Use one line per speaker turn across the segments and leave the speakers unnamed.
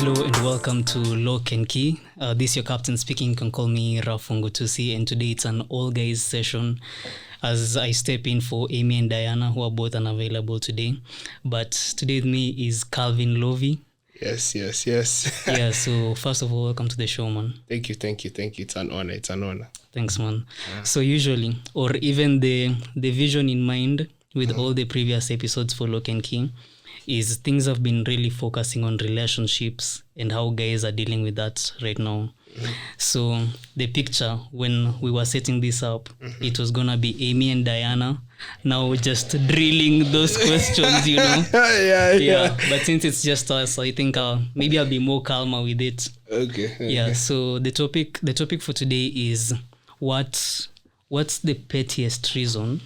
Hello and welcome to Lock and Key. This is your captain speaking. You can call me Rafungutusi, and today it's an all guys session as I step in for Amy and Diana, who are both unavailable today. But today with me is Calvin Lovi.
Yes.
Yeah, so first of all, welcome to the show, man.
Thank you. It's an honor.
Thanks, man. So usually, or even the vision in mind with all the previous episodes for Lock and Key is things have been really focusing on relationships and how guys are dealing with that right now. So the picture when we were setting this up, it was gonna be Amy and Diana now just drilling those questions, you know. Yeah. But since it's just us, I think maybe I'll be more calmer with it.
Okay.
Yeah. So the topic for today is what's the pettiest reason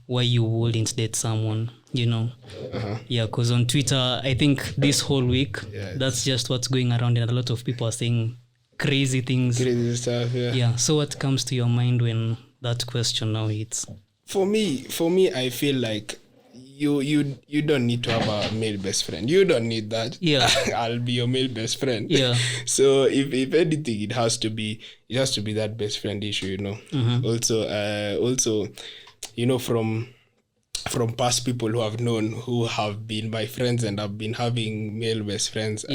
why you wouldn't date someone, you know. Yeah, because on Twitter, I think this whole week, that's just what's going around, and a lot of people are saying crazy things.
Crazy stuff,
Yeah, so what comes to your mind when that question now hits?
For me, I feel like you don't need to have a male best friend. You don't need that.
Yeah.
I'll be your male best friend.
Yeah.
So if anything, it has to be that best friend issue, you know. Also, you know, from past people who have been my friends and have been having male best friends,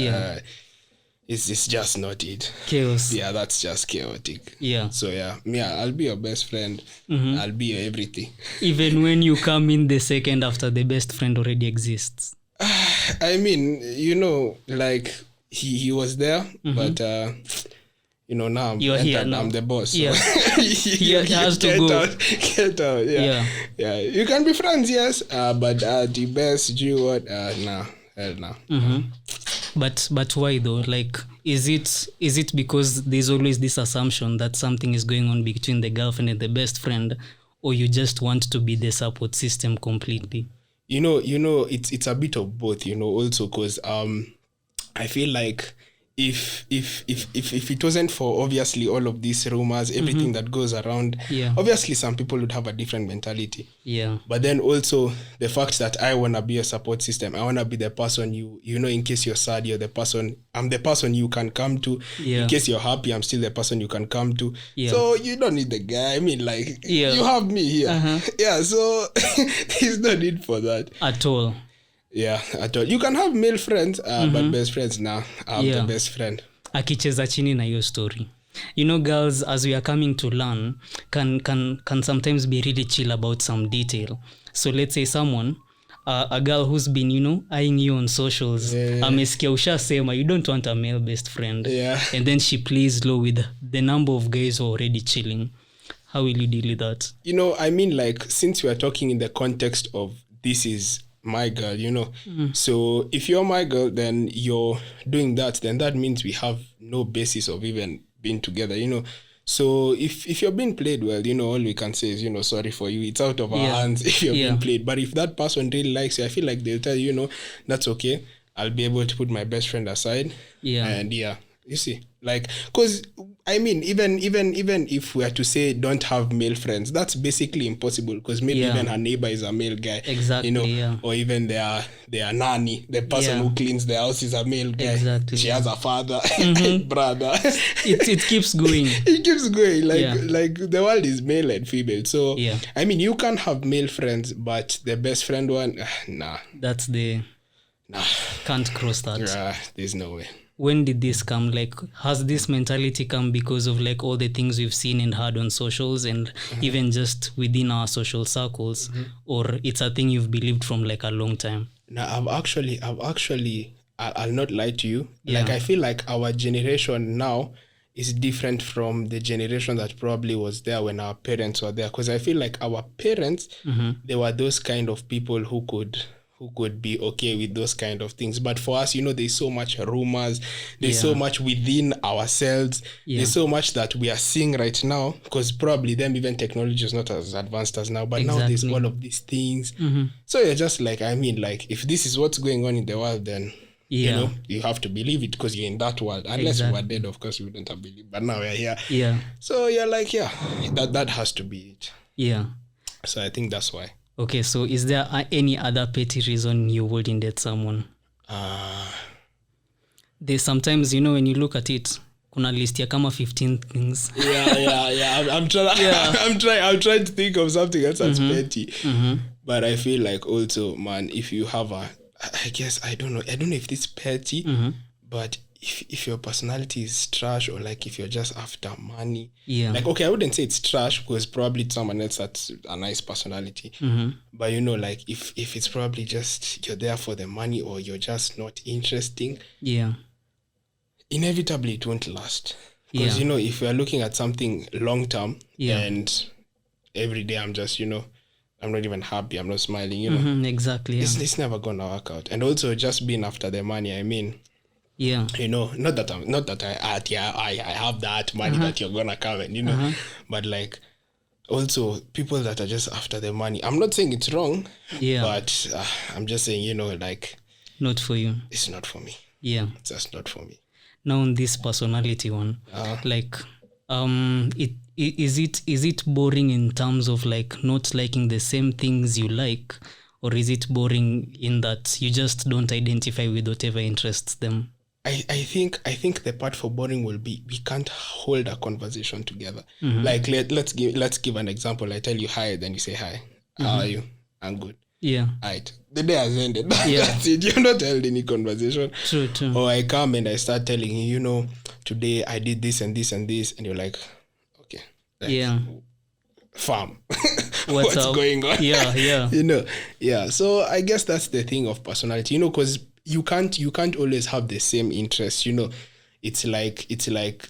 it's just not it.
Chaos.
Yeah, that's just chaotic.
Yeah.
So I'll be your best friend. I'll be your everything.
Even when you come in the second after the best friend already exists.
I mean, you know, like he was there, but you know, now
You're here now.
I'm the boss. So
Yeah. He has to go.
Get out. Yeah. You can be friends, yes. But the best, do what? Nah, hell no.
But why though? Like, is it because there's always this assumption that something is going on between the girlfriend and the best friend, or you just want to be the support system completely?
You know, it's a bit of both. You know, also because I feel like if it wasn't for obviously all of these rumors, everything that goes around, obviously some people would have a different mentality. Yeah. But then also the fact that I wanna be a support system, I wanna be the person you know, in case you're sad, I'm the person you can come to. Yeah. In case you're happy, I'm still the person you can come to. Yeah. So you don't need the guy. I mean, like, you have me here. Yeah. So there's no need for that
at all.
Yeah, at all. You can have male friends, but best friends now. I'm the best friend.
Akicheza chini na your story. You know, girls, as we are coming to learn, can sometimes be really chill about some detail. So let's say someone, a girl who's been, you know, eyeing you on socials, amesikia ushasema you don't want a male best friend. Yeah. And then she plays low with the number of guys who are already chilling. How will you deal with that?
You know, I mean, like, since we are talking in the context of this is my girl, you know. So if you're my girl, then you're doing that, then that means we have no basis of even being together, you know. So if you're being played well, you know, all we can say is, you know, sorry for you. It's out of our hands if you're being played. But if that person really likes you, I feel like they'll tell you, you know, that's okay. I'll be able to put my best friend aside. Yeah. And you see, like, because I mean, even if we are to say don't have male friends, that's basically impossible, because maybe even her neighbor is a male guy. Exactly. You know, or even their nanny, the person who cleans the house, is a male guy. Exactly. She has a father, brother.
It keeps going.
It keeps going. Like the world is male and female. So I mean, you can have male friends, but the best friend one, nah.
That's the can't cross that.
There's no way.
When did this come? Like, has this mentality come because of like all the things we've seen and heard on socials and even just within our social circles, or it's a thing you've believed from like a long time?
No, I've actually, I'll not lie to you. Yeah. Like, I feel like our generation now is different from the generation that probably was there when our parents were there. Because I feel like our parents, they were those kind of people who could be okay with those kind of things. But for us, you know, there's so much rumors, there's so much within ourselves, there's so much that we are seeing right now, because probably then even technology is not as advanced as now, but now there's all of these things. So you're just like, I mean, like, if this is what's going on in the world, then you know, you have to believe it because you're in that world. Unless we were dead, of course, we wouldn't have believed. But now we're here. Yeah. So you're like, that has to be it. Yeah. So I think that's why.
Okay, so is there any other petty reason you wouldn't date someone? there's sometimes, you know, when you look at it, kuna list ya kama 15 things.
I'm trying to think of something else that's petty. But I feel like also, man, if you have I guess, I don't know if this is petty, but if your personality is trash, or like if you're just after money, like, okay, I wouldn't say it's trash, because probably someone else that's a nice personality, but you know, like if it's probably just you're there for the money, or you're just not interesting, inevitably it won't last. Because you know, if we're looking at something long term, and every day I'm just, you know, I'm not even happy, I'm not smiling, you know,
exactly,
it's never gonna work out. And also just being after the money, I mean, you know, not that I have that money that you're gonna come and, you know, but like, also people that are just after the money, I'm not saying it's wrong, but I'm just saying, you know, like,
not for you.
It's not for me. It's just not for me.
Now on this personality one, like, is it boring in terms of like not liking the same things you like, or is it boring in that you just don't identify with whatever interests them?
I think the part for boring will be, we can't hold a conversation together. Like, let's give an example. I tell you hi, then you say hi. How are you? I'm good. Right. The day has ended. That's it. You're not held any conversation.
True.
Or I come and I start telling you, you know, today I did this and this and this, and you're like, okay. Like, farm. What's going on? You know. So I guess that's the thing of personality, you know, because you can't always have the same interests, you know. It's like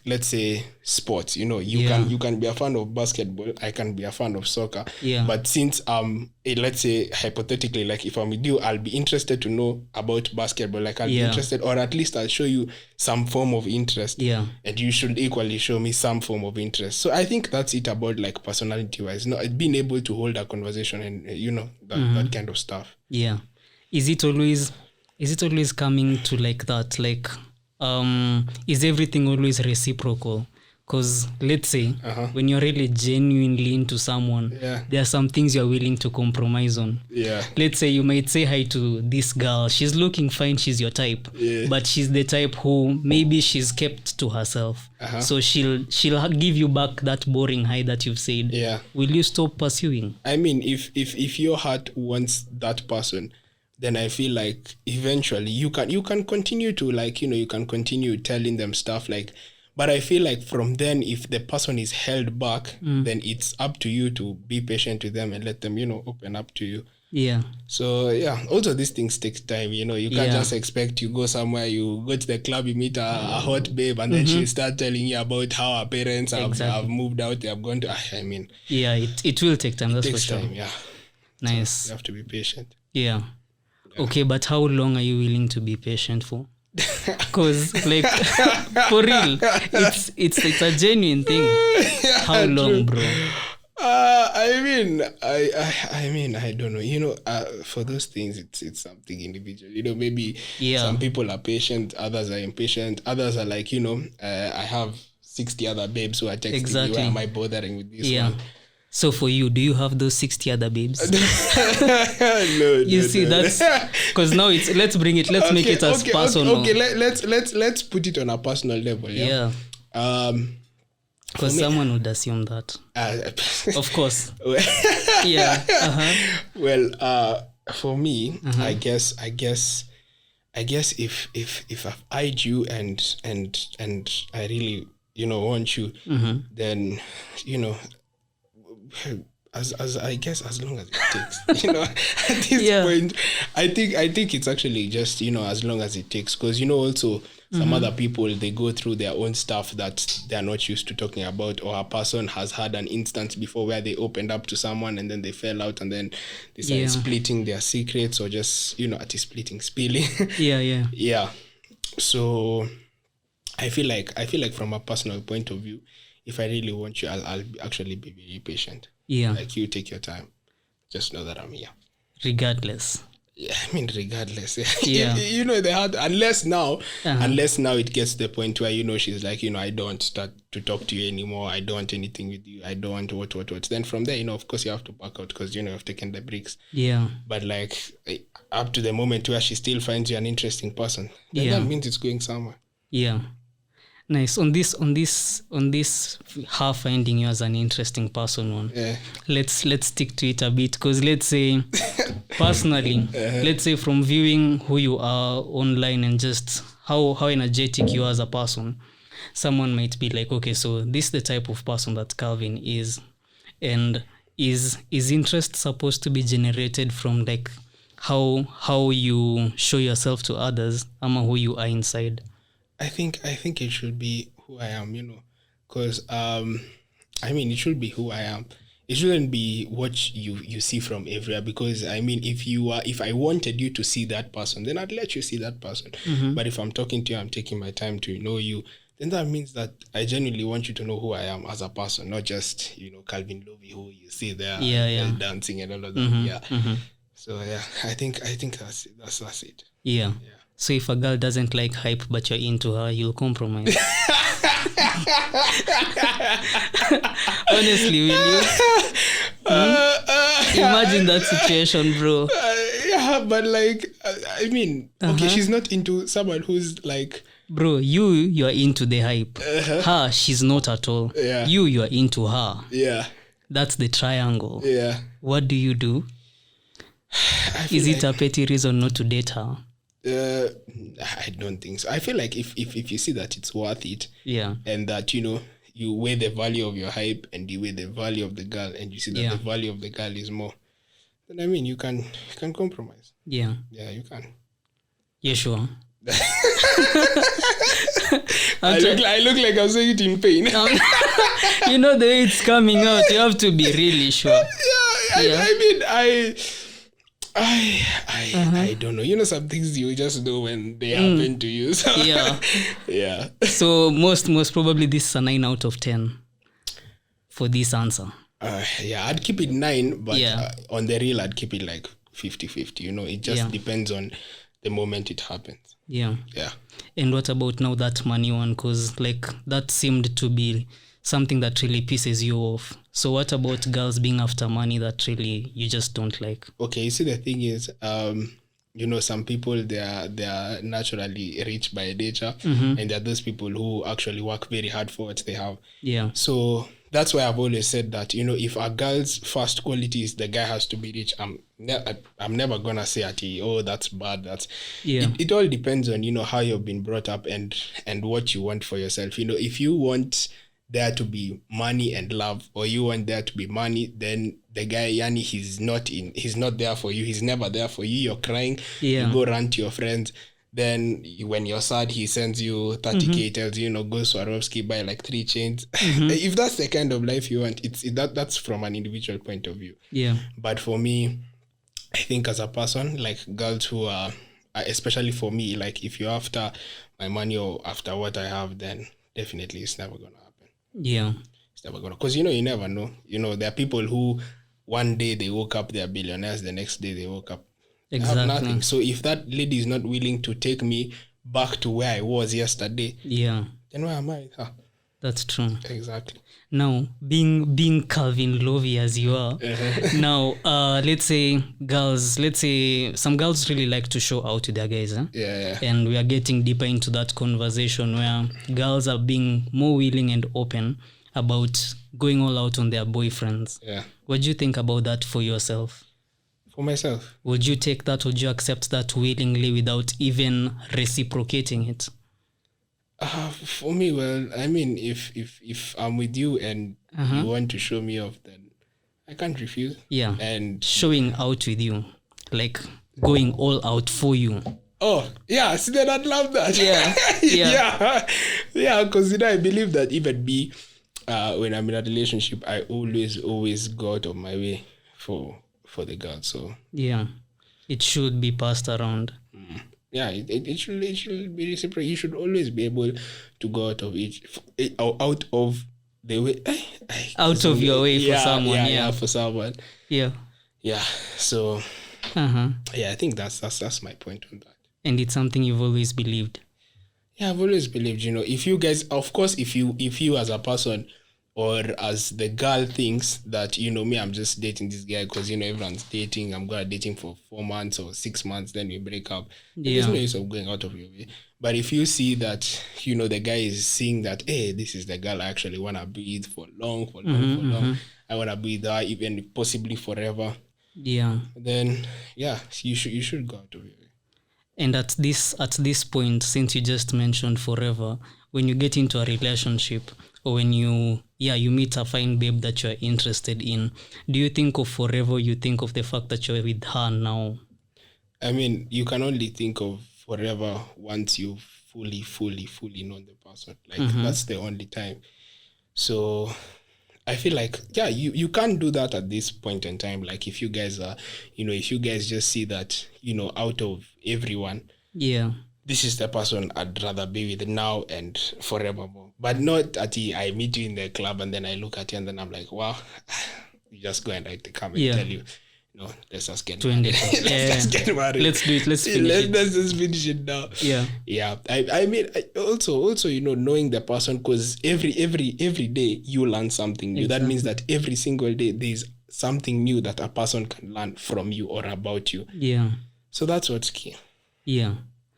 let's say sports, you know, you can be a fan of basketball, I can be a fan of soccer, but since let's say hypothetically, like if I'm with you, I'll be interested to know about basketball, like I'll be interested, or at least I'll show you some form of interest, and you should equally show me some form of interest. So I think that's it about like personality wise, not being able to hold a conversation, and you know, that kind of stuff.
Is it always coming to like that, like is everything always reciprocal? Because let's say when you're really genuinely into someone, there are some things you're willing to compromise on. Let's say you might say hi to this girl, she's looking fine, she's your type, but she's the type who maybe she's kept to herself, so she'll give you back that boring hi that you've said. Will you stop pursuing? I
mean, if your heart wants that person, then I feel like eventually you can continue to, like, you know, you can continue telling them stuff, like, but I feel like from then, if the person is held back, then it's up to you to be patient with them and let them, you know, open up to you. So also these things take time, you know. You can't just expect you go somewhere, you go to the club, you meet a hot babe, and then she'll start telling you about how her parents have moved out, they have gone to, I mean,
it will take time. That's for sure. Nice.
So you have to be patient.
Okay, but how long are you willing to be patient for? Because like for real, it's a genuine thing. How long, bro?
I mean, I don't know. You know, for those things, it's something individual. You know, maybe some people are patient, others are impatient, others are like, you know, I have 60 other babes who are texting me. Why am I bothering with this one?
So for you, do you have those 60 other babes?
No.
That's because now it's let's make it as personal.
Okay, let's put it on a personal level.
Because someone would assume that. Of course.
Well, for me, I guess if I've eyed you and I really, you know, want you, then, you know, as I guess, as long as it takes, you know, at this point, I think it's actually just, you know, as long as it takes, because, you know, also some other people, they go through their own stuff that they're not used to talking about, or a person has had an instance before where they opened up to someone and then they fell out, and then they started splitting their secrets, or just, you know, spilling. So I feel like from a personal point of view, if I really want you, I'll actually be very patient. Like, you take your time. Just know that I'm here.
Regardless.
I mean, regardless,
Yeah.
you know, they had unless now it gets to the point where, you know, she's like, you know, I don't start to talk to you anymore. I don't want anything with you. I don't want what. Then from there, you know, of course, you have to back out because, you know, you've taken the bricks.
Yeah.
But like up to the moment where she still finds you an interesting person, then that means it's going somewhere.
Yeah. Nice. On this her finding you as an interesting person one.
Yeah.
Let's stick to it a bit, because let's say personally, let's say from viewing who you are online and just how energetic you are as a person, someone might be like, okay, so this is the type of person that Calvin is, and is interest supposed to be generated from like how you show yourself to others, ama who you are inside?
I think it should be who I am, you know, because I mean, it should be who I am. It shouldn't be what you see from everywhere, because I mean, if I wanted you to see that person, then I'd let you see that person. But if I'm talking to you, I'm taking my time to know you, then that means that I genuinely want you to know who I am as a person, not just, you know, Calvin Lovi, who you see there dancing and all of that. So yeah, I think that's it. That's it.
Yeah. So if a girl doesn't like hype but you're into her, you'll compromise. Honestly, will you? Imagine that situation, bro.
Yeah, but like, I mean, okay, she's not into someone who's like...
Bro, you're into the hype. Her, she's not at all.
Yeah.
You're into her.
Yeah.
That's the triangle.
Yeah.
What do you do? Is it a petty reason not to date her?
I don't think so. I feel like if you see that it's worth it, and that, you know, you weigh the value of your hype and you weigh the value of the girl, and you see that the value of the girl is more, then I mean, you can compromise. Yeah, you can.
Yeah, sure.
I look like I'm saying it in pain.
You know the way it's coming out. You have to be really sure.
I mean, I don't know. You know, some things you just know when they happen to you. So. Yeah. So
most probably this is a 9 out of 10 for this answer.
I'd keep it 9, but on the real, I'd keep it like 50-50. You know, it just depends on the moment it happens. Yeah.
And what about now that money one? Because like that seemed to be something that really pisses you off. So what about girls being after money that really you just don't like?
Okay, you see, the thing is, you know, some people, they are naturally rich by nature, and there are those people who actually work very hard for what they have. Yeah. So that's why I've always said that, you know, if a girl's first quality is the guy has to be rich, I'm never gonna say that's bad. It all depends on, you know, how you've been brought up and what you want for yourself. You know, if you want there to be money and love, or you want there to be money, then the guy, Yani, he's not there for you. He's never there for you. You're crying. You go run to your friends. Then when you're sad, he sends you 30K, tells you, you know, go Swarovski, buy like 3 chains. If that's the kind of life you want, that's from an individual point of view. Yeah. But for me, I think as a person, like girls who are, especially for me, like if you're after my money or after what I have, then definitely it's never going to happen. Yeah. It's never going to. Because, you know, you never know. You know, there are people who one day they woke up, they're billionaires. The next day they woke up, have nothing. So if that lady is not willing to take me back to where I was yesterday, then where am I?
That's true.
Exactly.
Now, being Calvin Lovi as you are, now, let's say some girls really like to show out to their guys. And we are getting deeper into that conversation where girls are being more willing and open about going all out on their boyfriends. Yeah. What do you think about that for yourself?
For myself?
Would you take that? Would you accept that willingly without even reciprocating it?
For me, well, I mean, if I'm with you and you want to show me off, then I can't refuse. Yeah. And
showing out with you, like going all out for you.
Oh, yeah. See, then I'd love that. Yeah. Because, you know, I believe that even me, when I'm in a relationship, I always go out of my way for the girl. So
yeah, it should be passed around.
Yeah, it should be reciprocal. You should always be able to go out of the way,
out of your way for someone.
For someone. Yeah. So Yeah, I think that's my point on that.
And it's something you've always believed.
Yeah, I've always believed, if you guys, of course, if you as a person or as the girl thinks that, me, I'm just dating this guy because, everyone's dating, I'm going to date him for 4 months or 6 months, then we break up. There's no use of going out of your way. But if you see that, the guy is seeing that, hey, this is the girl I actually want to be with for long, I want to be with her even possibly forever.
Yeah.
Then, yeah, you should go out of your way.
And at this point, since you just mentioned forever, when you get into a relationship or when you meet a fine babe that you're interested in, do you think of forever? You think of the fact that you're with her now?
I mean, you can only think of forever once you've fully known the person. Like, that's the only time. So I feel like, you can't do that at this point in time. Like, if you guys are, if you guys just see that, out of everyone, this is the person I'd rather be with now and forevermore. But not at I meet you in the club and then I look at you and then I'm like, wow, you just go and come and tell you, let's just get married. Let's just get married.
Let's do it. Let's finish it.
Let's just finish it now. Yeah. I mean, also, knowing the person, because every day you learn something new. Exactly. That means that every single day there's something new that a person can learn from you or about you.
Yeah.
So that's what's key.
Yeah.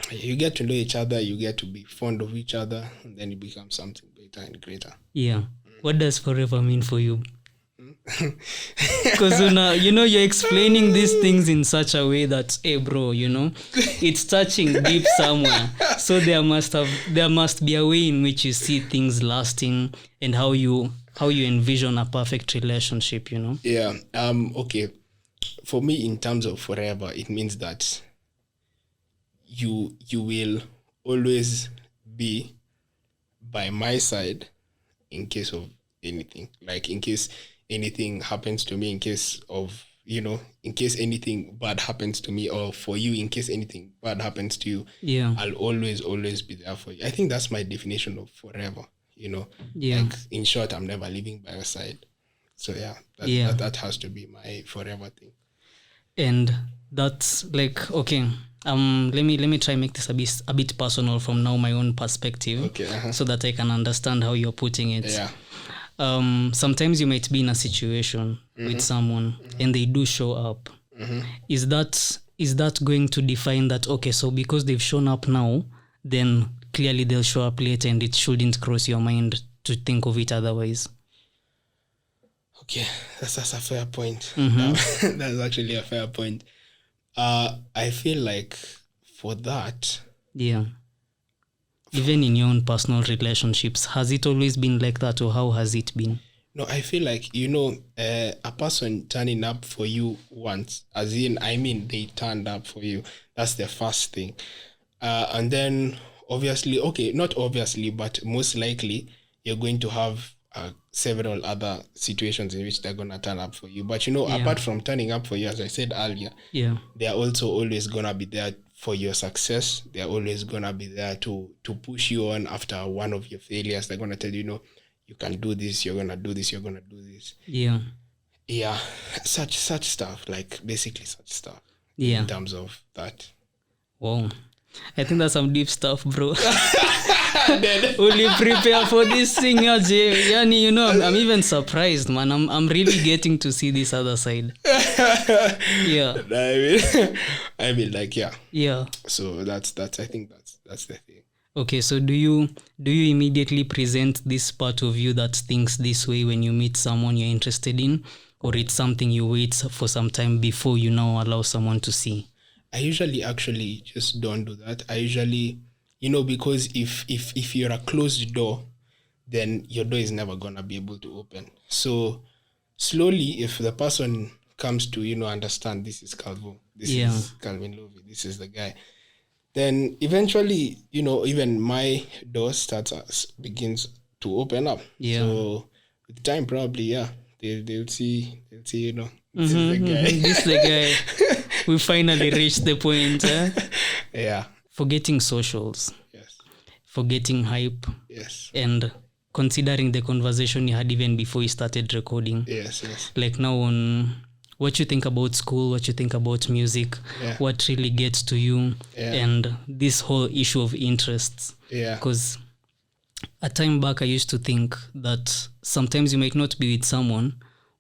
You get to know each other, you get to be fond of each other, and then you become something better and greater.
Yeah. What does forever mean for you? Because you're explaining these things in such a way that, hey bro, it's touching deep somewhere. So there must be a way in which you see things lasting and how you envision a perfect relationship.
Yeah. Okay. For me, in terms of forever, it means that you will always be by my side in case of anything. Like, in case anything happens to me, in case of, in case anything bad happens to me, or for you, in case anything bad happens to you, I'll always be there for you. I think that's my definition of forever, Like, in short, I'm never leaving by your side. So that has to be my forever thing.
And that's like, okay, let me try make this a bit personal from now my own perspective, so that I can understand how you're putting it. Sometimes you might be in a situation with someone and they do show up. Is that going to define that, okay, so because they've shown up now, then clearly they'll show up later, and it shouldn't cross your mind to think of it otherwise?
Okay, that's a fair point. That's actually a fair point. I feel like for that,
even in your own personal relationships, has it always been like that, or how has it been?
No, I feel like, a person turning up for you once, they turned up for you. That's the first thing. And then obviously, okay, not obviously, but most likely you're going to have several other situations in which they're going to turn up for you. But, apart from turning up for you, as I said earlier, they're also always going to be there for your success. They're always going to be there to push you on after one of your failures. They're going to tell you, you can do this, you're going to do this, you're going to do this. Yeah, such stuff, like basically such stuff in terms of that.
Wow. I think that's some deep stuff, bro. Only prepare for this thing, Jay. I'm even surprised, man. I'm really getting to see this other side. Yeah.
I mean, like,
yeah.
So that's I think that's the thing.
Okay, so do you immediately present this part of you that thinks this way when you meet someone you're interested in, or it's something you wait for some time before you now allow someone to see?
I usually actually just don't do that. I usually, because if you're a closed door, then your door is never gonna be able to open. So slowly, if the person comes to, understand this is Calvo, this is Calvin Lovi, this is the guy, then eventually, even my door begins to open up. So with time, probably, they'll see, this is the guy.
This is the guy. We finally reached the point.
Yeah.
Forgetting socials.
Yes.
Forgetting hype.
Yes.
And considering the conversation you had even before you started recording.
Yes.
Like now on what you think about school, what you think about music, what really gets to you, and this whole issue of interests. Because a time back I used to think that sometimes you might not be with someone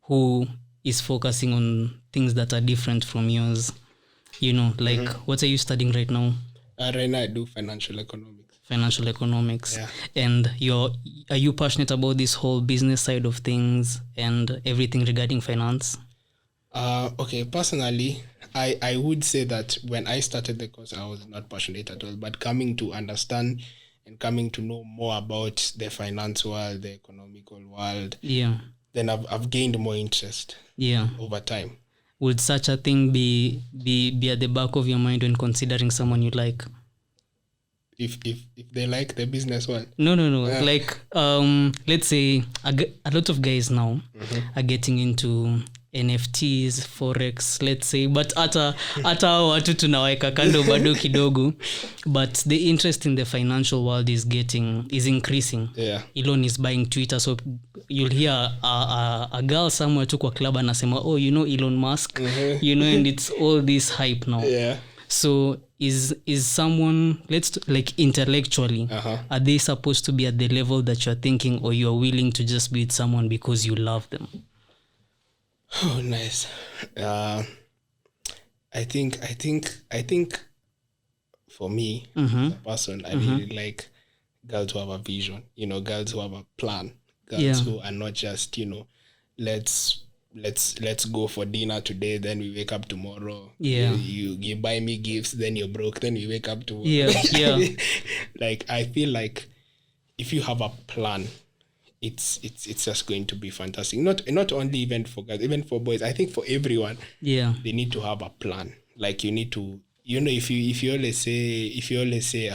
who is focusing on things that are different from yours. You know, like what are you studying right now?
Right now I do financial economics.
And are you passionate about this whole business side of things and everything regarding finance?
Okay, personally, I would say that when I started the course, I was not passionate at all. But coming to understand and coming to know more about the finance world, the economical world, then I've gained more interest over time.
Would such a thing be at the back of your mind when considering someone you like?
If they like the business one?
No. Like, let's say a lot of guys now are getting into NFTs, Forex, let's say, but hata watu tunaweka kando bado kidogo, but the interest in the financial world is increasing. Elon is buying Twitter, so you'll hear a girl somewhere tu kwa club anasema, oh, you know Elon Musk, you know, and it's all this hype now. So is someone, let's like intellectually, are they supposed to be at the level that you're thinking, or you're willing to just be with someone because you love them?
Oh, nice. I think for me, as a person, I really like girls who have a vision, you know, girls who have a plan, girls who are not just, you know, let's go for dinner today, then we wake up tomorrow. You buy me gifts, then you're broke, then we wake up tomorrow. Like, I feel like if you have a plan, it's just going to be fantastic. Not only even for guys, even for boys. I think for everyone, they need to have a plan. Like, you need to, you know, if you always say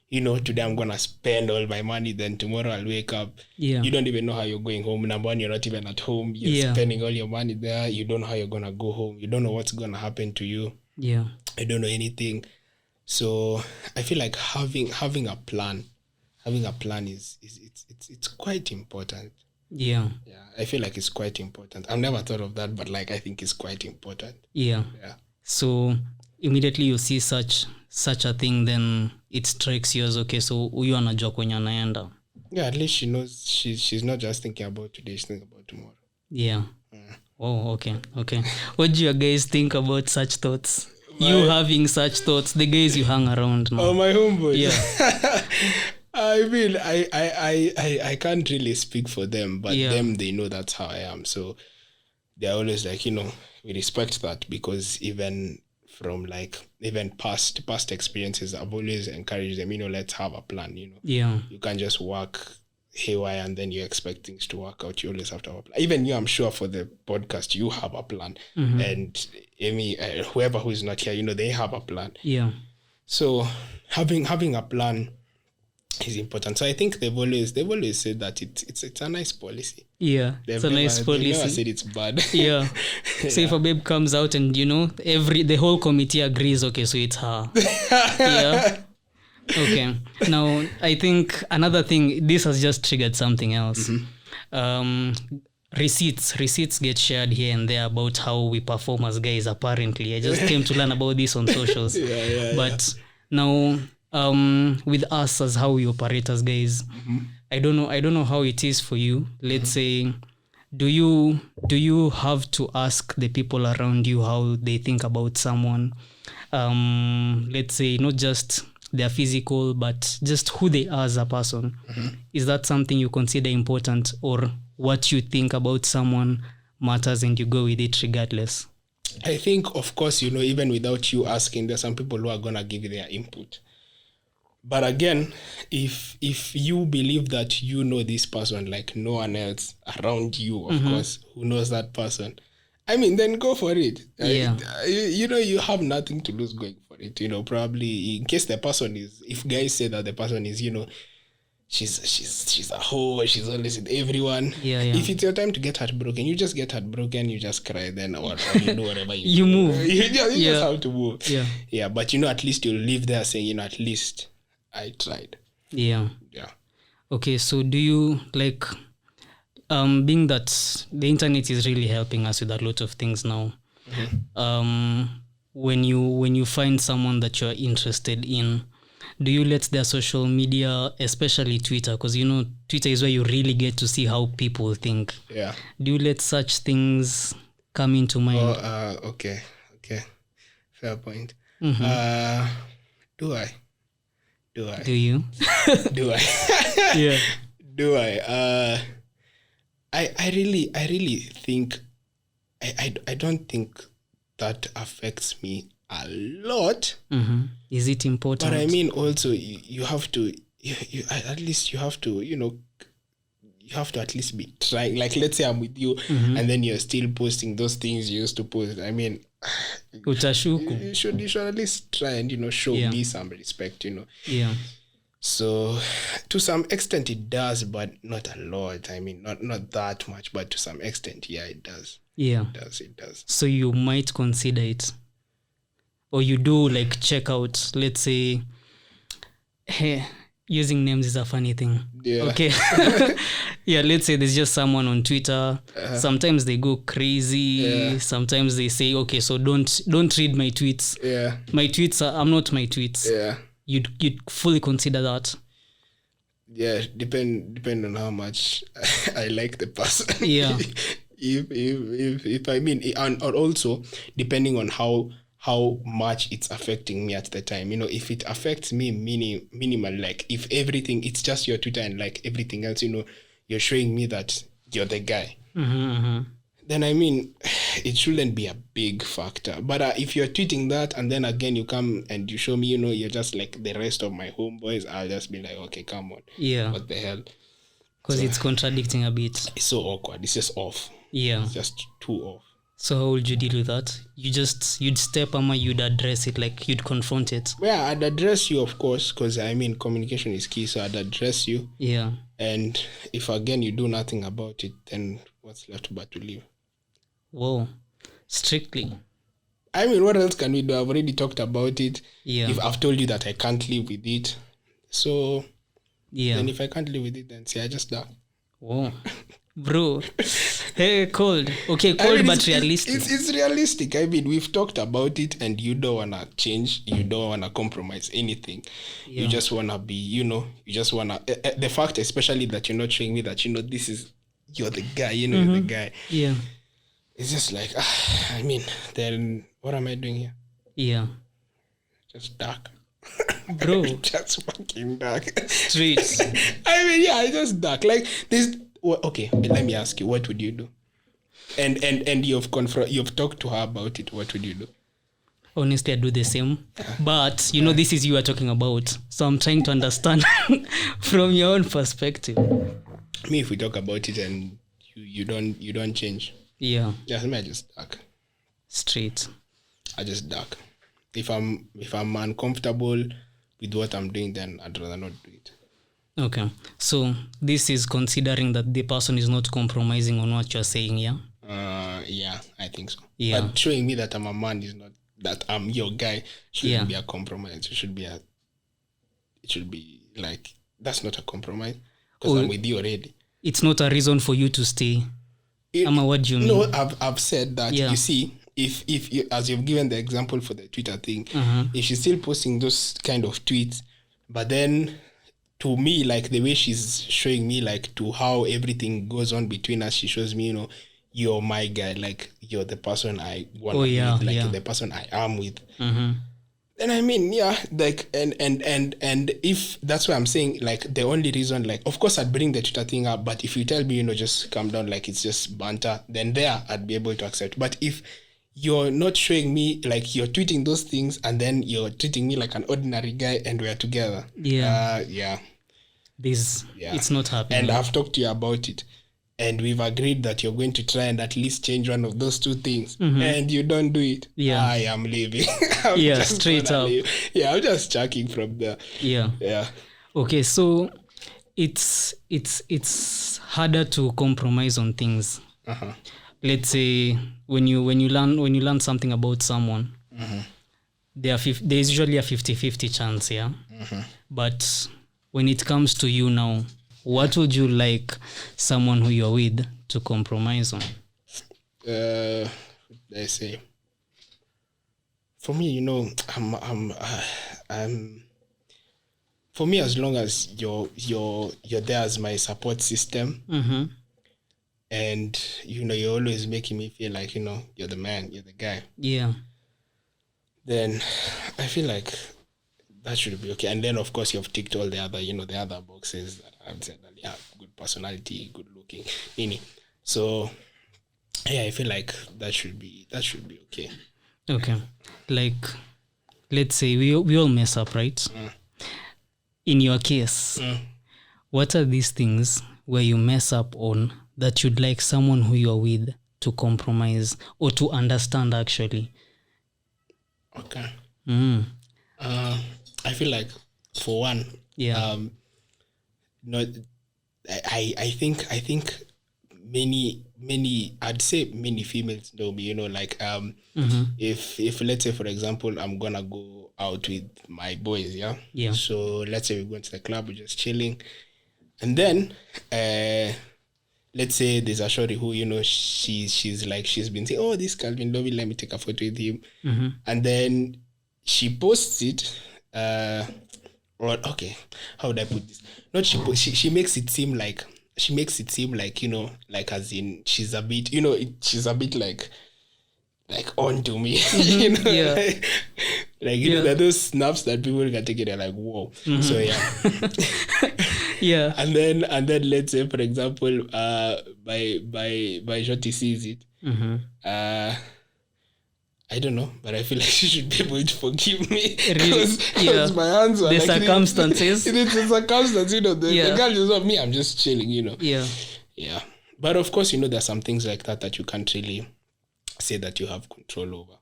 you know, today I'm gonna spend all my money, then tomorrow I'll wake up. You don't even know how you're going home. Number one, you're not even at home. You're spending all your money there. You don't know how you're gonna go home. You don't know what's gonna happen to you. You don't know anything. So I feel like having a plan is it's quite important. I feel like it's quite important. I've never thought of that, but like, I think it's quite important.
So immediately you see such a thing, then it strikes you as, okay, so huyu anajua kwenye anaenda.
At least she knows she's not just thinking about today, she's thinking about tomorrow.
Oh, okay. What do you guys think about such thoughts? You having such thoughts, the guys you hang around now.
Oh, my homeboys. I mean, I can't really speak for them, but them, they know that's how I am. So they're always like, you know, we respect that, because even from like even past experiences, I've always encouraged them, you know, let's have a plan, you know. You can't just work haywire and then you expect things to work out. You always have to have a plan. Even you, I'm sure for the podcast, you have a plan. And Amy, whoever who is not here, you know, they have a plan. So having a plan is important. So I think they've always said that it's a nice policy. It's a nice policy. They've never said it's bad.
So if a babe comes out and, you know, the whole committee agrees, okay, so it's her. Okay. Now I think another thing, this has just triggered something else. Receipts get shared here and there about how we perform as guys, apparently. I just came to learn about this on socials. But now with us as how we operate as guys, I don't know how it is for you. Let's say, do you have to ask the people around you how they think about someone? Let's say not just their physical, but just who they are as a person. Is that something you consider important, or what you think about someone matters and you go with it regardless?
I think, of course, you know, even without you asking, there's some people who are gonna give you their input. But again, if you believe that you know this person like no one else around you, of course, who knows that person, I mean, then go for it. You know, you have nothing to lose going for it. You know, probably in case the person is, if guys say that the person is, you know, she's a hoe, she's always with everyone. If it's your time to get heartbroken, you just get heartbroken, you just cry, then or you do whatever you
move.
You just have to move. But you know, at least you'll live there saying, you know, at least I tried.
Okay, so do you, like, being that the internet is really helping us with a lot of things now. When you find someone that you're interested in, do you let their social media, especially Twitter, because Twitter is where you really get to see how people think.
Yeah.
Do you let such things come into mind?
Okay. Fair point.
Mm-hmm.
Do I?
Do you?
Do I?
Yeah.
Do I? I really think I don't think that affects me a lot.
Mm-hmm. Is it important?
But I mean, also you have to you at least you have to you have to at least be trying. Like, let's say I'm with you, and then you're still posting those things you used to post. I mean,
Utashuku.
you should at least try and show me some respect.
Yeah.
So to some extent it does, but not a lot. I mean, not that much, but to some extent, yeah, it does.
Yeah.
It does.
So you might consider it. Or you do like check out, let's say, hey, using names is a funny thing.
Yeah.
Okay. Yeah, let's say there's just someone on Twitter. Sometimes they go crazy.
Yeah.
Sometimes they say, okay, so don't read my tweets.
Yeah.
My tweets I'm not my tweets.
Yeah.
You'd fully consider that.
Yeah, depend on how much I like the person.
Yeah.
if I mean, and also depending on how much it's affecting me at the time. If it affects me minimal, like if everything, it's just your Twitter and like everything else, you're showing me that you're the guy. Then I mean, it shouldn't be a big factor. But if you're tweeting that and then again you come and you show me, you're just like the rest of my homeboys, I'll just be like, okay, come on.
Yeah.
What the hell?
Because it's contradicting a bit.
It's so awkward. It's just off.
Yeah.
It's just too off.
So how would you deal with that? You'd step you'd address it, like you'd confront it.
Yeah, I'd address you, of course, because I mean, communication is key. So I'd address you.
Yeah.
And if again you do nothing about it, then what's left but to leave?
Whoa. Strictly.
I mean, what else can we do? I've already talked about it.
Yeah.
If I've told you that I can't live with it. So,
yeah.
Then if I can't live with it, then say I just die.
Whoa. Bro. Hey, cold. Okay, cold, I mean, but realistic.
It's realistic. I mean, we've talked about it and you don't want to change. You don't want to compromise anything. Yeah. You just want to be, you just want to... the fact, especially that you're not showing me that, this is... You're the guy, you're the guy.
Yeah.
It's just like, I mean, then what am I doing here?
Yeah.
Just dark.
Bro.
Just fucking dark.
Streets.
I mean, yeah, just dark. Like, this... Okay, let me ask you, what would you do? And you've talked to her about it. What would you do?
Honestly, I do the same. But, this is you are talking about. So I'm trying to understand from your own perspective.
Me, if we talk about it and you don't change.
Yeah.
Just me, I just dark.
Straight.
I just dark. If I'm uncomfortable with what I'm doing, then I'd rather not do it.
Okay. So this is considering that the person is not compromising on what you're saying, yeah?
Yeah, I think so.
Yeah.
But showing me that I'm a man is not that I'm your guy shouldn't be a compromise. It should be like, that's not a compromise because I'm with you already. It's
not a reason for you to stay. What do you mean?
No, I've said that. You see, if you, as you've given the example for the Twitter thing, if she's still posting those kind of tweets, but then to me, like the way she's showing me, like to how everything goes on between us, she shows me, you're my guy, like you're the person I want to be with, like the person I am with. And I mean, yeah, like, and if that's why I'm saying, like, the only reason, like, of course I'd bring the Twitter thing up, but if you tell me, just calm down, like it's just banter, then there I'd be able to accept. But if you're not showing me, like, you're tweeting those things and then you're treating me like an ordinary guy and we're together.
It's not happening.
And I've talked to you about it. And we've agreed that you're going to try and at least change one of those two things. And you don't do it.
Yeah.
I am leaving.
Straight up.
Leave. Yeah, I'm just checking from there.
Yeah. Okay, so it's harder to compromise on things. Let's say when you learn something about someone, there's usually a 50-50 chance, yeah? But when it comes to you now, what would you like someone who you're with to compromise on?
They say, for me, I'm for me, as long as you're there as my support system, and you're always making me feel like you're the man, you're the guy.
Yeah.
Then I feel like that should be okay. And then of course you've ticked all the other the other boxes that I've said that good personality, good looking, So yeah, I feel like that should be okay.
Okay. Like, let's say we all mess up, right? In your case, what are these things where you mess up on that you'd like someone who you're with to compromise or to understand actually?
Okay. I feel like, for one, I think many I'd say many females know me, if let's say, for example, I'm gonna go out with my boys, so let's say we're going to the club, we're just chilling, and then let's say there's a shorty who she's been saying, oh, this Calvin Lovi, let me take a photo with him, and then she posts it, or okay, how would I put this? Not she makes it seem like like as in she's a bit she's a bit like on to me, there are those snaps that people can take it and like, whoa. So
yeah.
And then let's say, for example, by shorty sees it, I don't know, but I feel like she should be able to forgive me, because my hands are
the circumstances.
It's the circumstances, the girl is not me, I'm just chilling, Yeah. But of course, there's some things like that you can't really say that you have control over.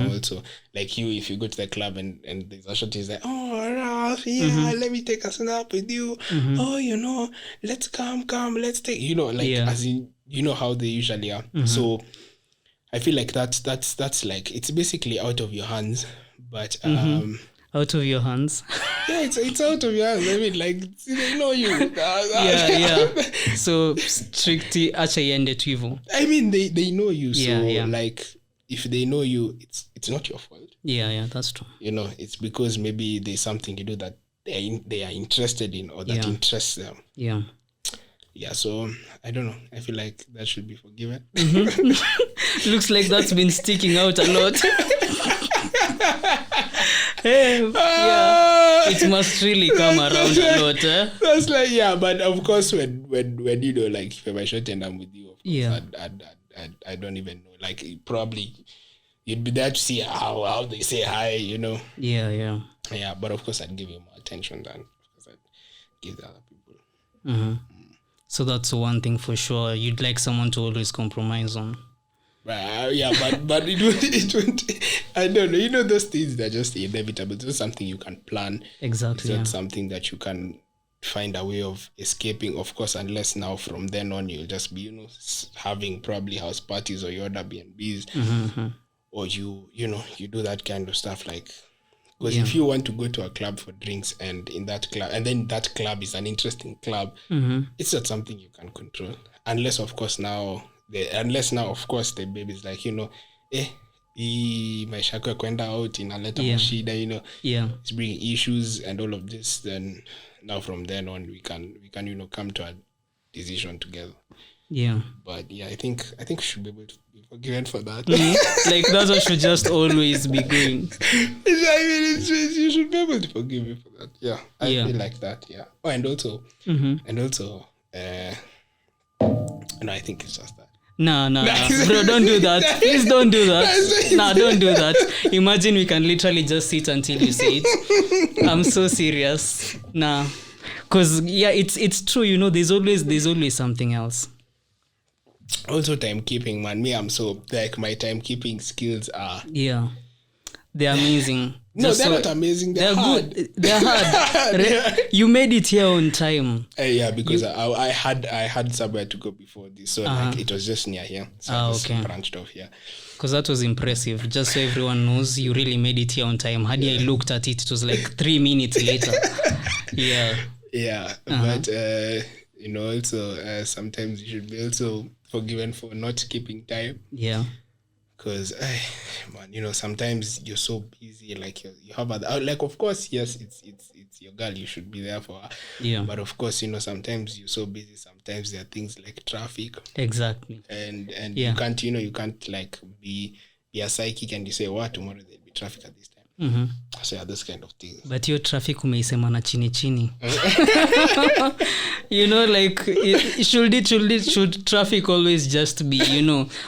Also, like if you go to the club and there's a shot, is like, oh, Ralph, let me take a snap with you. Oh, let's come, let's take, as in, how they usually are. So I feel like that's like, it's basically out of your hands, but
out of your hands.
Yeah, it's out of your hands. I mean, like, they know you.
Yeah. So strictly acha iende tu hivyo.
I mean, they know you, so like, if they know you, it's not your fault.
Yeah, that's true.
It's because maybe there's something you do that they are interested in, or that interests them. Yeah, so I don't know. I feel like that should be forgiven.
Looks like that's been sticking out a lot. It must really come around a lot.
That's like, but of course, when like, if I'm short and I'm with you, of course, I don't even know. Like, probably you'd be there to see how they say hi, Yeah, but of course, I'd give you more attention than I'd give the other people.
So that's one thing for sure. You'd like someone to always compromise on.
But it won't. I don't know. Those things, they're just inevitable. It's not something you can plan.
Exactly.
It's not something that you can find a way of escaping, of course, unless now from then on you'll just be, having probably house parties, or your Airbnbs, or you do that kind of stuff, like. Because if you want to go to a club for drinks, and in that club, and then that club is an interesting club, it's not something you can control. Unless, of course, now, of course, the baby's like, maisha yako ya kwenda out inaleta mashida, it's bringing issues and all of this. Then now from then on, we can come to a decision together. But I think we should be able to be forgiven for that.
Like, that's what should just always be going.
You should be able to forgive me for that. I feel like that. Oh, and also, I think it's just that. No, bro, don't do that. Please don't do that. Don't do that. Imagine we can literally just sit until you say it. I'm so serious. Because it's true. There's always something else. Also, timekeeping, man. Me, I'm so, like, my timekeeping skills are...
They're amazing.
No, they're not amazing. They're hard.
Good. They're hard. You made it here on time.
Because I had somewhere to go before this, so like, it was just near here. So I just branched off here.
Because that was impressive. Just so everyone knows, you really made it here on time. Had I looked at it, it was like 3 minutes later.
But also sometimes you should be also forgiven for not keeping time.
Yeah.
Because, man, sometimes you're so busy, like you have other, like, of course, yes, it's your girl, you should be there for her.
Yeah.
But of course, sometimes you're so busy. Sometimes there are things like traffic.
Exactly.
And
Yeah.
you can't like be a psychic and you say, tomorrow there'll be traffic at this time.
Mm-hmm.
So yeah, those kind of things.
But your traffic umeisema na chini. Like should traffic always just be,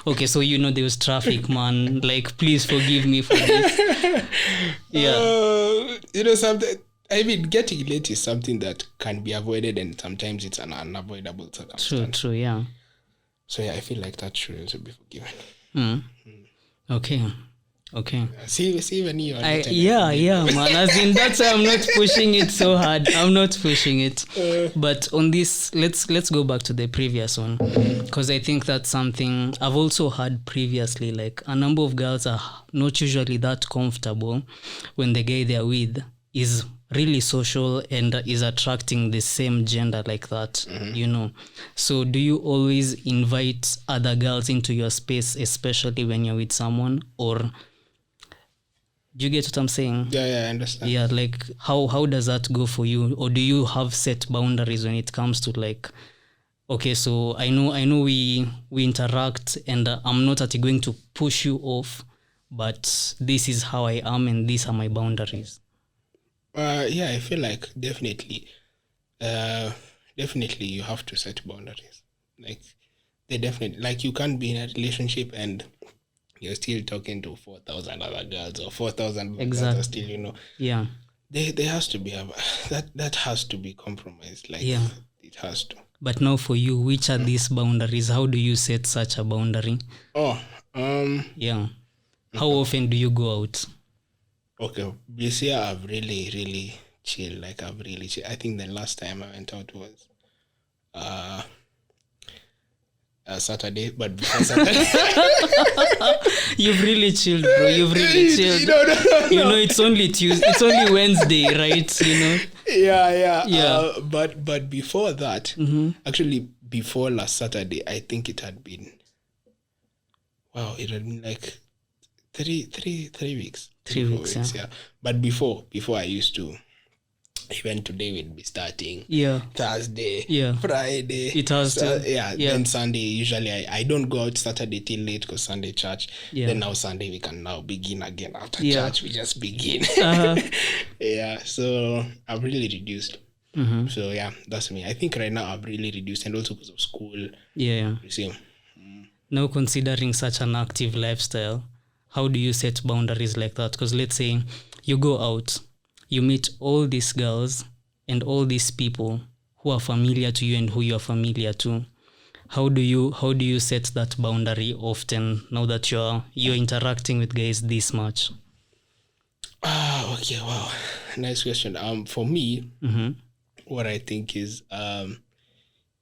okay, so there was traffic, man. Like, please forgive me for this. Yeah.
Something. I mean, getting late is something that can be avoided, and sometimes it's an unavoidable circumstance.
True, yeah.
So yeah, I feel like that should also be forgiven.
Okay.
See when you are
man. As in, that's why I'm not pushing it so hard. I'm not pushing it. But on this, let's go back to the previous one, because I think that's something I've also heard previously. Like, a number of girls are not usually that comfortable when the guy they're with is really social and is attracting the same gender like that. So do you always invite other girls into your space, especially when you're with someone? Or do you get what I'm saying?
Yeah, I understand.
Yeah, like how does that go for you? Or do you have set boundaries when it comes to, like, okay, so I know we interact, and I'm not going to push you off, but this is how I am and these are my boundaries.
Yeah, I feel like definitely you have to set boundaries. Like, they definitely, like, you can't be in a relationship and you're still talking to 4,000 other girls, or 4,000 girls are still,
Yeah.
There has to be that has to be compromised. Like,
yeah,
it has to.
But now for you, which are these boundaries? How do you set such a boundary? Yeah. How often do you go out?
Okay, this year I've really, really chilled. Like, I've really chilled. I think the last time I went out was Saturday, but before Saturday.
You've really chilled, bro. You've really chilled.
No.
It's only Tuesday. It's only Wednesday, right?
Yeah. But before that, actually, before last Saturday, I think it had been like 3 weeks.
3 weeks,
yeah. But before I used to, even today we'll be starting.
Yeah.
Thursday.
Yeah.
Friday.
It has to.
Yeah. Then Sunday, usually I don't go out Saturday till late because Sunday church.
Yeah.
Then now Sunday we can now begin again after church. We just begin. Yeah. So I've really reduced. So yeah, that's me. I think right now I've really reduced, and also because of school.
Yeah.
You see.
Now, considering such an active lifestyle, how do you set boundaries like that? Because let's say you go out, you meet all these girls and all these people who are familiar to you and who you are familiar to. How do you set that boundary often, now that you're interacting with guys this much?
Okay, wow. Nice question. For me, what I think is,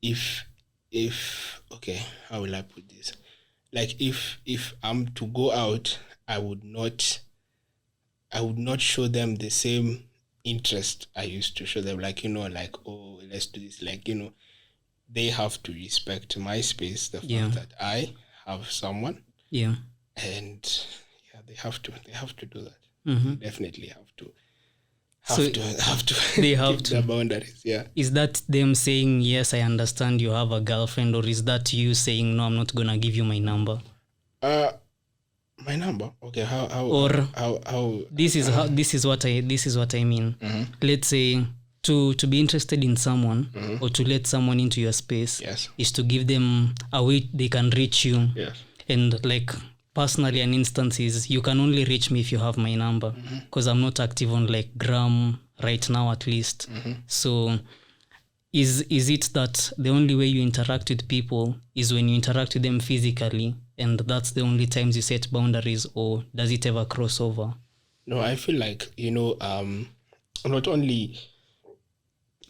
if okay, how will I put this? Like, if I'm to go out, I would not show them the same interest I used to show them. Like, like, oh, let's do this. Like, they have to respect my space, the fact that I have someone.
Yeah.
And yeah, they have to do that.
Mm-hmm.
They definitely have to.
They have
keep
to.
the boundaries. Yeah.
Is that them saying, yes, I understand you have a girlfriend, or is that you saying, no, I'm not gonna give you my number?
My number. Okay. How?
This is what I mean. Let's say to be interested in someone, or to let someone into your space, is to give them a way they can reach you.
Yes.
And like, personally, an instance is, you can only reach me if you have my number, because I'm not active on like Gram right now, at least. So is it that the only way you interact with people is when you interact with them physically, and that's the only times you set boundaries, or does it ever cross over?
No, I feel like,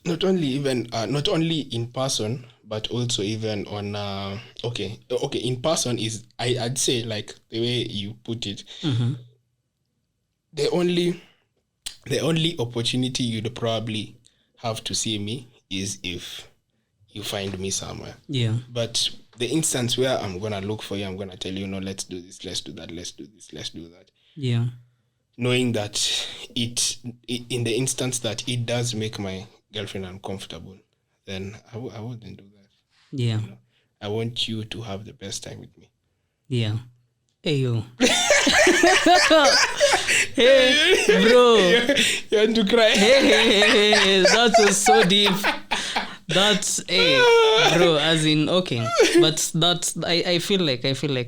not only in person, but also even on okay, in person is, I'd say, like the way you put it, the only opportunity you'd probably have to see me is if you find me somewhere.
Yeah.
But the instance where I'm gonna look for you, I'm gonna tell you, no, let's do this, let's do that, let's do this, let's do that.
Yeah.
Knowing that it in the instance that it does make my girlfriend uncomfortable, then I wouldn't do that.
Yeah.
You know? I want you to have the best time with me.
Yeah. Hey, yo. Hey, bro.
You want to cry?
Hey, that was so deep. That's bro, as in, okay. But that's I feel like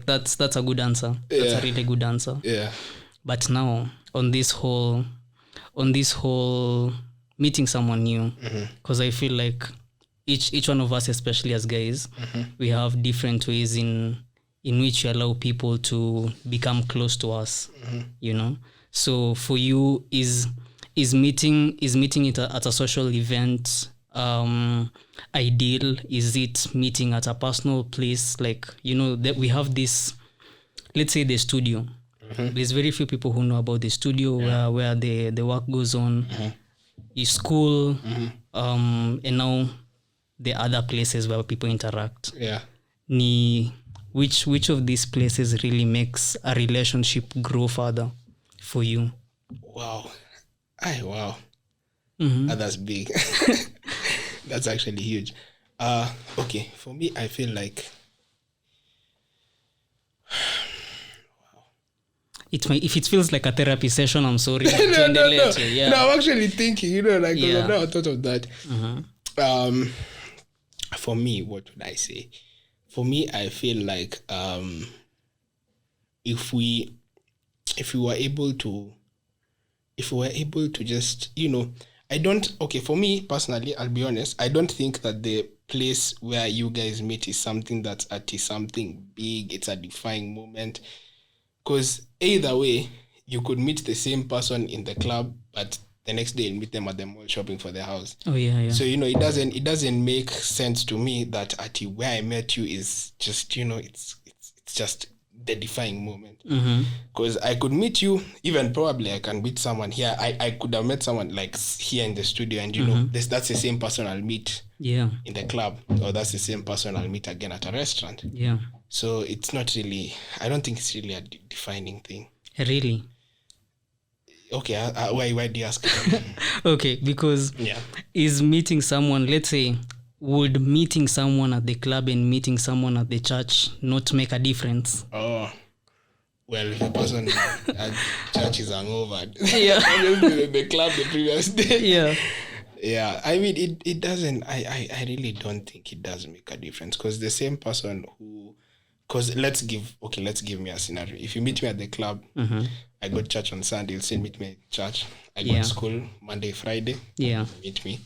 that's a good answer. That's a really good answer.
Yeah.
But now on this whole meeting someone new, because I feel like each one of us, especially as guys, we have different ways in which we allow people to become close to us. You know. So for you, is meeting it at a social event ideal? Is it meeting at a personal place? Like, you know, that we have this, let's say, the studio. There's very few people who know about the studio, where the work goes on, is school, and now the other places where people interact.
Yeah.
Which of these places really makes a relationship grow further for you?
Wow. Wow. That's big. That's actually huge. Okay, for me, I feel like
if it feels like a therapy session, I'm sorry.
no.
Yeah.
No, I'm actually thinking, like, I've never thought of that. For me, what would I say? For me, I feel like if we were able to just, for me personally, I'll be honest, I don't think that the place where you guys meet is something that's something big, it's a defining moment. Because either way, you could meet the same person in the club, but the next day you'll meet them at the mall shopping for their house.
Oh yeah.
So it doesn't make sense to me that where I met you is just it's just the defining moment. Because I could meet you, even probably I can meet someone here. I could have met someone like here in the studio, and that's the same person I'll meet in the club, or that's the same person I'll meet again at a restaurant.
Yeah.
So it's not really, I don't think it's really a defining thing.
Really?
Okay, why do you ask?
Okay, because is meeting someone, let's say, would meeting someone at the club and meeting someone at the church not make a difference?
Oh, well, if a person at church is hungover, the club the previous day.
Yeah.
Yeah, I mean, it doesn't, I really don't think it does make a difference, because the same person because let's give me a scenario. If you meet me at the club, I go to church on Sunday, you'll still meet me at church. I go to school Monday, Friday. Yeah. Meet me.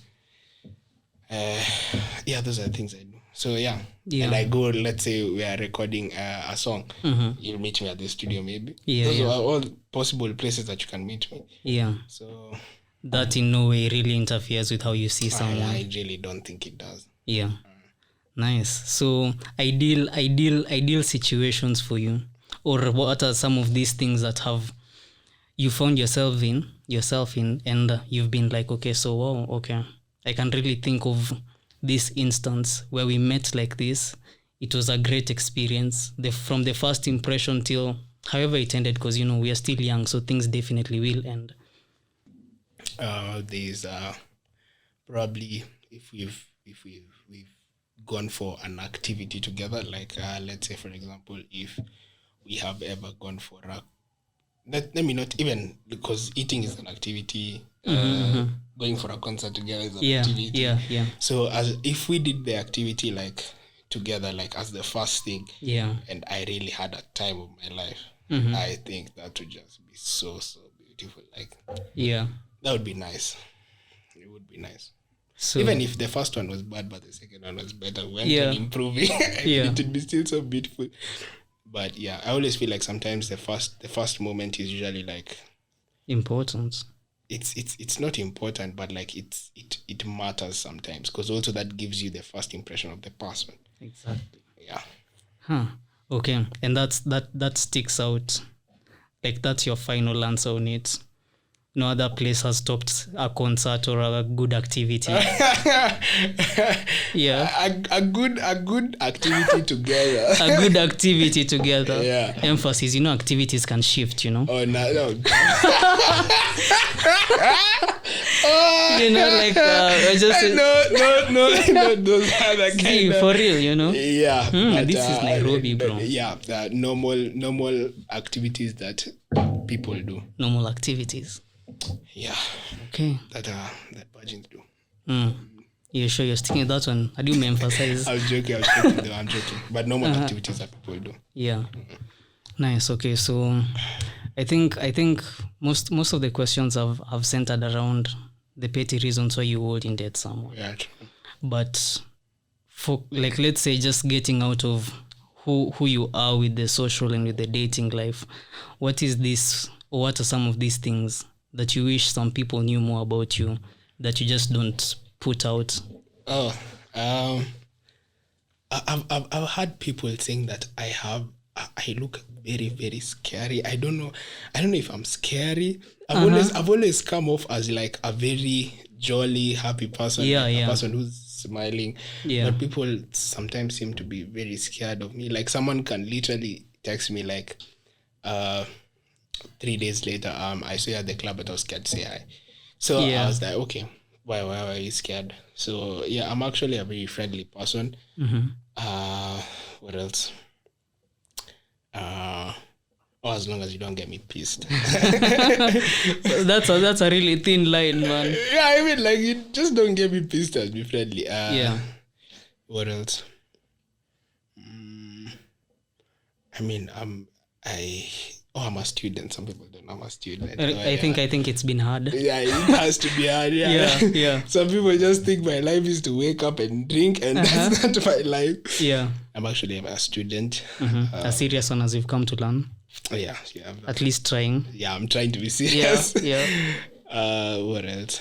Those are the things I do. So and I go, let's say we are recording a song. You'll meet me at the studio maybe. Those are all possible places that you can meet me. Yeah. So
that in no way really interferes with how you see someone.
I really don't think it does.
Yeah. Nice. So ideal situations for you, or what are some of these things that have you found yourself in, and you've been like, okay, so wow, okay, I can really think of this instance where we met like this. It was a great experience. From the first impression till however it ended, because we are still young, so things definitely will end.
There's probably if we've gone for an activity together, like let's say for example, if we have ever gone for let me not even, because eating is an activity, going for a concert together is an activity. So as if we did the activity like together, like as the first thing, and I really had a time of my life, I think that would just be so beautiful. Like that would be nice. It would be nice. So, even if the first one was bad, but the second one was better, we went on improving. It would be still so beautiful. But I always feel like sometimes the first moment is usually like
important.
It's not important, but like it matters sometimes, because also that gives you the first impression of the person.
Exactly.
Yeah.
Okay, and that sticks out. Like that's your final answer on it. no other place has topped a concert or a good activity. Yeah.
A good activity together.
A good activity together.
Yeah.
Emphasis, activities can shift,
Oh, no.
Like I just
no, those are the kind of,
for real,
Yeah. But,
this is Nairobi, bro.
Yeah, the normal activities that people do.
Normal activities.
Yeah.
Okay.
That virgins do.
You sure you're sticking with that one? I do emphasize.
I'm joking. But normal activities that people do.
Yeah. Nice. Okay. So I think most of the questions have centered around the petty reasons why you holding dead someone.
Yeah, true.
But for let's say just getting out of who you are with the social and with the dating life, what is this, or what are some of these things that you wish some people knew more about you that you just don't put out?
Oh, I've had people saying that I look very, very scary. I don't know if I'm scary. I've always come off as like a very jolly, happy person. A person who's smiling. Yeah. But people sometimes seem to be very scared of me. Like someone can literally text me like 3 days later, I saw you at the club, but I was scared to say hi. So I was like, okay, why are you scared? So yeah, I'm actually a very friendly person. What else? As long as you don't get me pissed.
That's a really thin line, man.
Yeah, I mean, like, you just don't get me pissed and be friendly. What else? I mean, I'm a student. Some people don't know I'm a student.
I think it's been hard.
Yeah, it has to be hard. Yeah. Some people just think my life is to wake up and drink, and that's not my life. Yeah. I'm actually a student.
A serious one, as you've come to learn.
Yeah.
At least trying.
Yeah, I'm trying to be serious.
Yeah.
What else?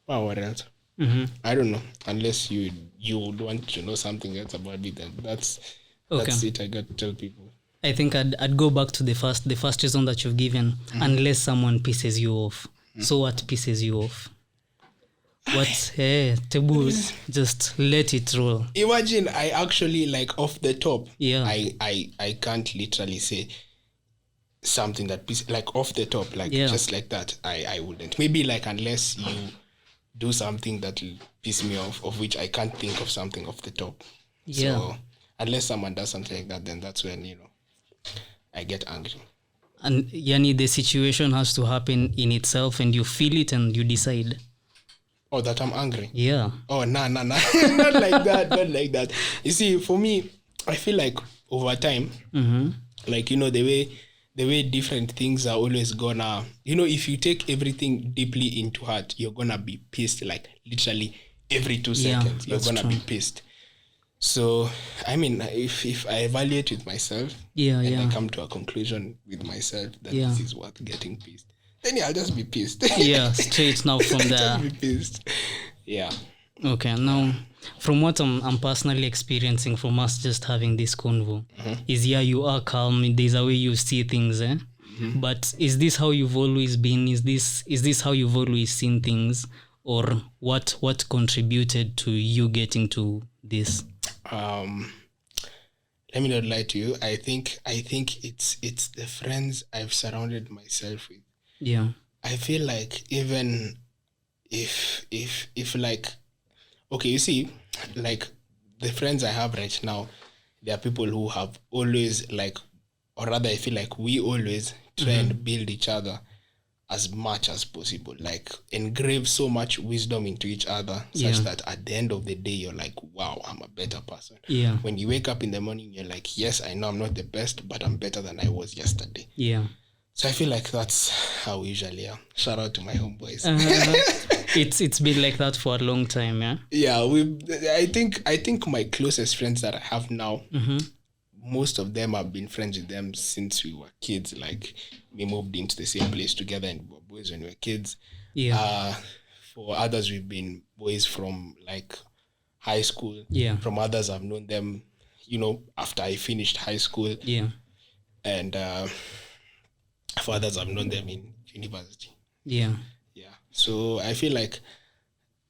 What else? I don't know. Unless you would want to know something else about me, then that's it. I got to tell people.
I think I'd go back to the first reason that you've given, unless someone pisses you off. So what pisses you off? What's taboos? Just let it roll.
Imagine I actually, like, off the top.
Yeah.
I can't literally say something that pisses, like, off the top, like just like that. I wouldn't. Maybe like unless you do something that will piss me off, of which I can't think of something off the top. Yeah. So unless someone does something like that, then that's when I get angry.
And Yani, the situation has to happen in itself, and you feel it, and you decide.
Oh, that I'm angry?
Yeah.
Oh, nah. Not like that. Not like that. You see, for me, I feel like over time, like, the way different things are always gonna, if you take everything deeply into heart, you're gonna be pissed, like literally every 2 seconds. You're gonna be pissed. So, I mean, if I evaluate with myself, and I come to a conclusion with myself that this is worth getting pissed, then I'll just be pissed.
Straight now from there.
Just be pissed. Yeah.
Okay, now, from what I'm personally experiencing from us just having this convo, is you are calm, there's a way you see things, but is this how you've always been? Is this how you've always seen things? Or what contributed to you getting to this?
Let me not lie to you. I think it's the friends I've surrounded myself with.
Yeah.
I feel like even if like, okay, you see, like the friends I have right now, they are people who have always, like, or rather I feel like we always try and build each other as much as possible, like engrave so much wisdom into each other such that at the end of the day, you're like, wow, I'm a better person. Yeah. When you wake up in the morning, you're like, yes, I know I'm not the best, but I'm better than I was yesterday. Yeah. So I feel like that's how we usually are. Shout out to my homeboys.
It's been like that for a long time, yeah?
Yeah, I think my closest friends that I have now, most of them have been friends with them since we were kids. Like, we moved into the same place together and we were boys when we were kids. Yeah. For others, we've been boys from, like, high school. Yeah. From others, I've known them, after I finished high school. Yeah. And For others, I've known them in university.
Yeah.
Yeah. So I feel like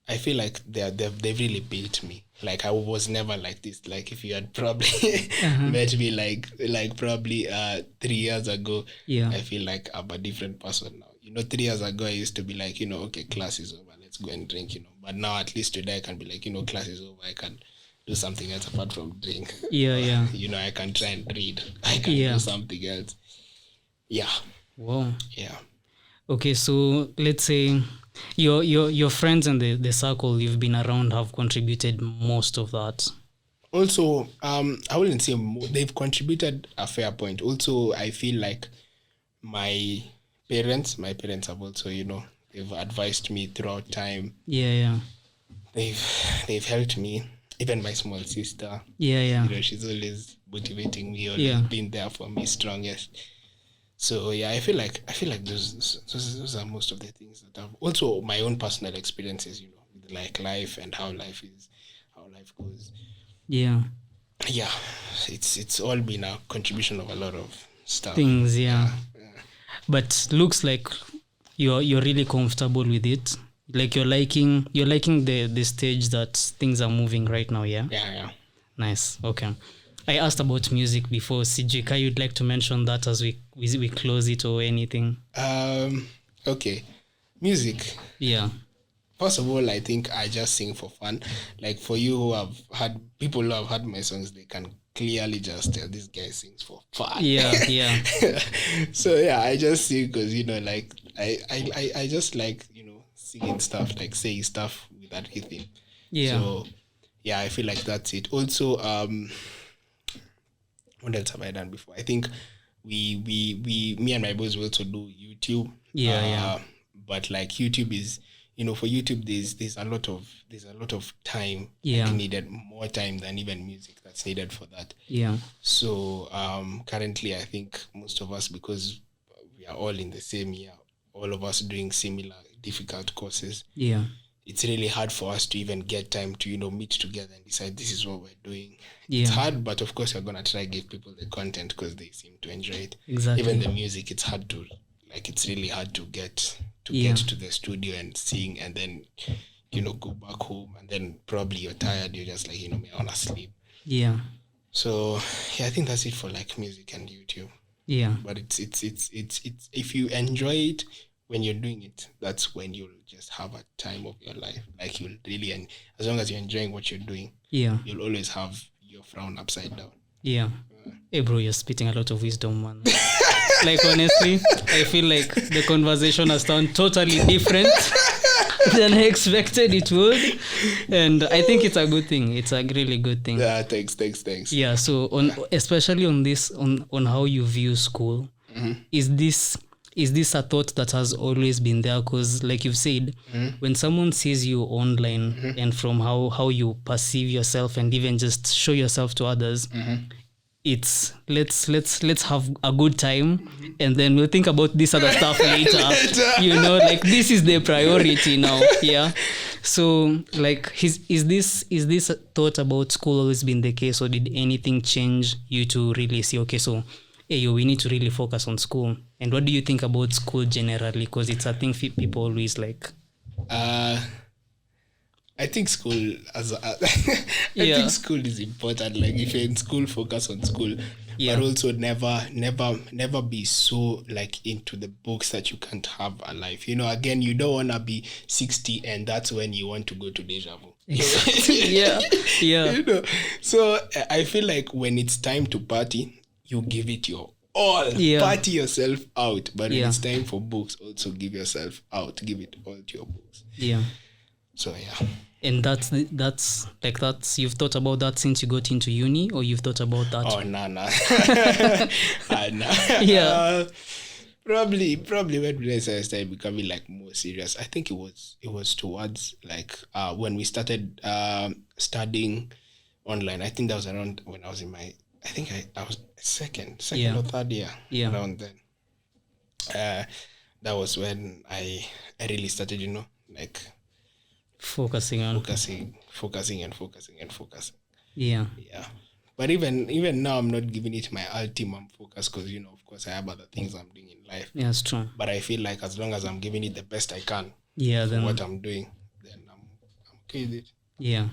they've really built me. Like I was never like this. Like if you had probably met me like probably 3 years ago,
Yeah.
I feel like I'm a different person now. 3 years ago I used to be like, okay, class is over, let's go and drink, But now at least today I can be like, class is over, I can do something else apart from drink.
Yeah.
I can try and read. I can do something else. Yeah.
Wow.
Yeah.
Okay, so let's say your friends and the circle you've been around have contributed most of that.
Also, I wouldn't say they've contributed a fair point. Also, I feel like my parents have also, they've advised me throughout time.
Yeah.
They've helped me. Even my small sister.
Yeah.
She's always motivating me, always been there for me, strongest. So yeah, I feel like those are most of the things that I've also my own personal experiences, with like life and how life goes.
Yeah.
Yeah, it's all been a contribution of a lot of stuff.
Things, yeah. But looks like you're really comfortable with it. Like you're liking the stage that things are moving right now, yeah?
Yeah.
Nice. Okay. I asked about music before. CJK, you'd like to mention that as we close it or anything?
Okay. Music.
Yeah.
First of all, I think I just sing for fun. Like for you who have had people who have heard my songs, they can clearly just tell this guy sings for fun.
Yeah.
So yeah, I just sing because like I just like singing stuff, like saying stuff with that rhythm.
Yeah.
So yeah, I feel like that's it. Also, what else have I done before? I think me and my boys will also do YouTube.
Yeah.
But like YouTube is, for YouTube there's a lot of time needed, more time than even music that's needed for that.
Yeah.
So currently I think most of us, because we are all in the same year, all of us doing similar difficult courses.
Yeah.
It's really hard for us to even get time to, meet together and decide this is what we're doing.
Yeah.
It's hard, but of course we're going to try to give people the content because they seem to enjoy it.
Exactly.
Even the music, it's really hard to get to the studio and sing and then, go back home and then probably you're tired. You're just like, I want to sleep.
Yeah.
So yeah, I think that's it for like music and YouTube.
Yeah.
But it's if you enjoy it, when you're doing it, that's when you'll just have a time of your life. Like you'll really, and as long as you're enjoying what you're doing, you'll always have your frown upside down.
Yeah. Hey bro, you're spitting a lot of wisdom, man. Like honestly, I feel like the conversation has turned totally different than I expected it would. And I think it's a good thing. It's a really good thing.
Yeah, thanks.
Yeah, so especially on this, on how you view school, is this a thought that has always been there? Because like you've said, when someone sees you online and from how you perceive yourself and even just show yourself to others, it's let's have a good time and then we'll think about this other stuff later. Like this is the priority now. Yeah. So like is this thought about school always been the case, or did anything change you to really see, okay, so we need to really focus on school? And what do you think about school generally? Because it's a thing people always like.
I think school think school is important. Like if you're in school, focus on school, but also never be so like into the books that you can't have a life. Again, you don't want to be 60 and that's when you want to go to deja vu.
Yeah.
So I feel like when it's time to party, you give it your all. Party yourself out. But when it's time for books, also give yourself out. Give it all to your books.
Yeah.
So yeah.
And that's you've thought about that since you got into uni, or you've thought about that?
Oh no.
Yeah.
Probably when I started becoming like more serious. I think it was towards like when we started studying online. I think that was around when I was in my, I think I was second or third year.
Yeah.
Around then. That was when I really started, like
focusing.
Yeah. But even now, I'm not giving it my ultimate focus because, of course, I have other things I'm doing in life.
Yeah, it's true.
But I feel like as long as I'm giving it the best I can
Yeah,
for
then
what I'm doing, then I'm okay with it.
yeah.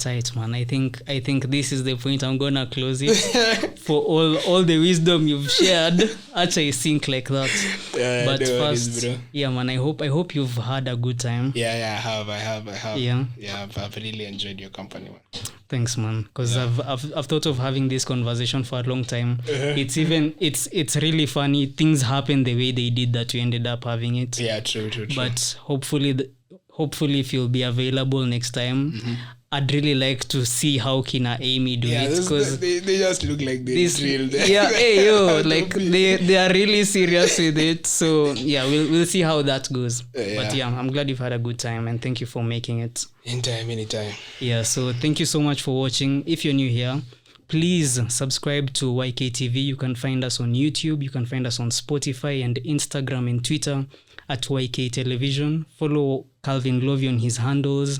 Tight, man. I think this is the point I'm gonna close it. For all the wisdom you've shared, actually think like that. But
no
first,
worries, bro.
yeah, man. I hope you've had a good time.
Yeah, I have.
Yeah.
I've really enjoyed your company, man.
Thanks, man. Because I've thought of having this conversation for a long time. It's really funny. Things happen the way they did that we ended up having it.
Yeah, true.
But hopefully if you'll be available next time. I'd really like to see how Kina Amy do it, because
they just look like they drilled.
Yeah, hey yo, like they are really serious with it. So yeah, we'll see how that goes. But yeah, I'm glad you've had a good time, and thank you for making it. Anytime. Yeah, so thank you so much for watching. If you're new here, please subscribe to YKTV. You can find us on YouTube. You can find us on Spotify and Instagram and Twitter at YK Television. Follow Calvin Lovi on his handles,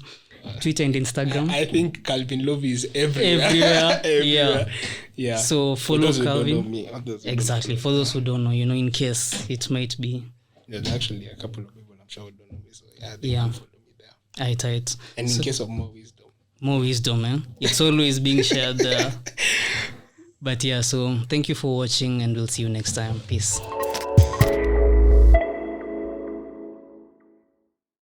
Twitter and Instagram.
I think Calvin Lovi is everywhere. Yeah.
So follow Calvin.
Exactly.
For those who don't know, in case it might be.
There's actually a couple of people I'm sure who don't know me. So yeah. Follow me there.
Tight.
And in case of more wisdom.
More wisdom, man. It's always being shared there. But yeah, so thank you for watching, and we'll see you next time. Peace.